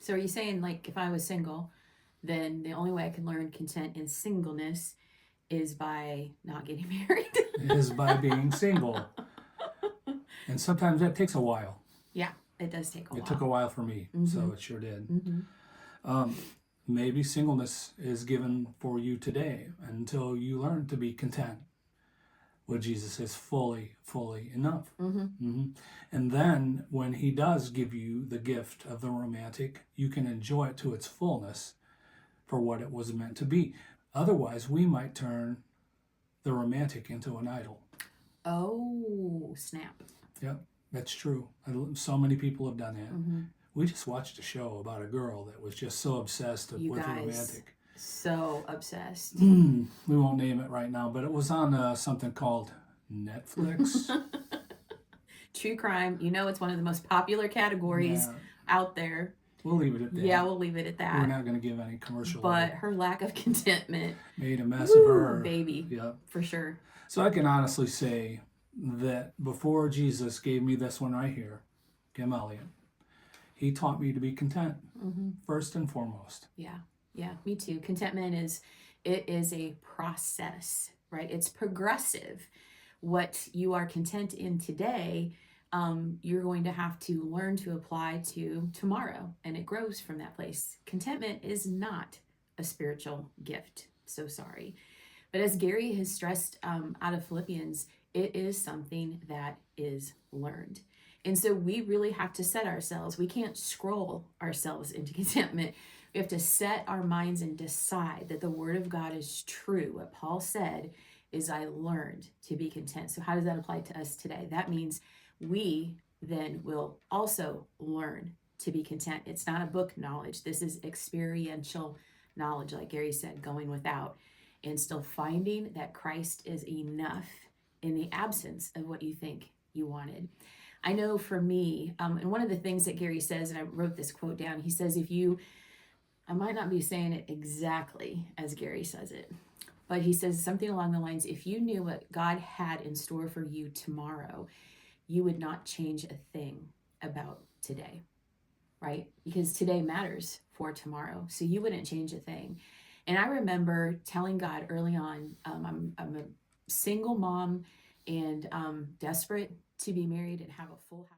So are you saying, like, if I was single, then the only way I can learn content in singleness is by not getting married? is by being single. And sometimes that takes a while. Yeah, it does take a while. It took a while for me, so it sure did. Maybe singleness is given for you today until you learn to be content with Jesus is fully enough. And then when he does give you the gift of the romantic, you can enjoy it to its fullness for what it was meant to be. Otherwise, we might turn the romantic into an idol. Oh, snap. Yep, that's true. So many people have done that. We just watched a show about a girl that was just so obsessed with the romantic. So obsessed. We won't name it right now, but it was on something called Netflix. True crime. You know, it's one of the most popular categories out there. We'll leave it at that. Yeah, we'll leave it at that. We're not going to give any commercial. But her lack of contentment made a mess of her. Baby. Yep. For sure. So I can honestly say that before Jesus gave me this one right here, Kim Elliott, he taught me to be content, first and foremost. Yeah, me too. Contentment is a process, right? It's progressive. What you are content in today, you're going to have to learn to apply to tomorrow, and it grows from that place. Contentment is not a spiritual gift. So sorry. But as Gary has stressed out of Philippians, it is something that is learned. And so we really have to set ourselves. We can't scroll ourselves into contentment. We have to set our minds and decide that the word of God is true. What Paul said is, I learned to be content. So how does that apply to us today? That means we then will also learn to be content. It's not a book knowledge. This is experiential knowledge, like Gary said, going without and still finding that Christ is enough in the absence of what you think you wanted. I know for me, and one of the things that Gary says, and I wrote this quote down, he says, I might not be saying it exactly as Gary says it, but he says something along the lines, if you knew what God had in store for you tomorrow, you would not change a thing about today, right? Because today matters for tomorrow, so you wouldn't change a thing. And I remember telling God early on, I'm a single mom and desperate to be married and have a full house.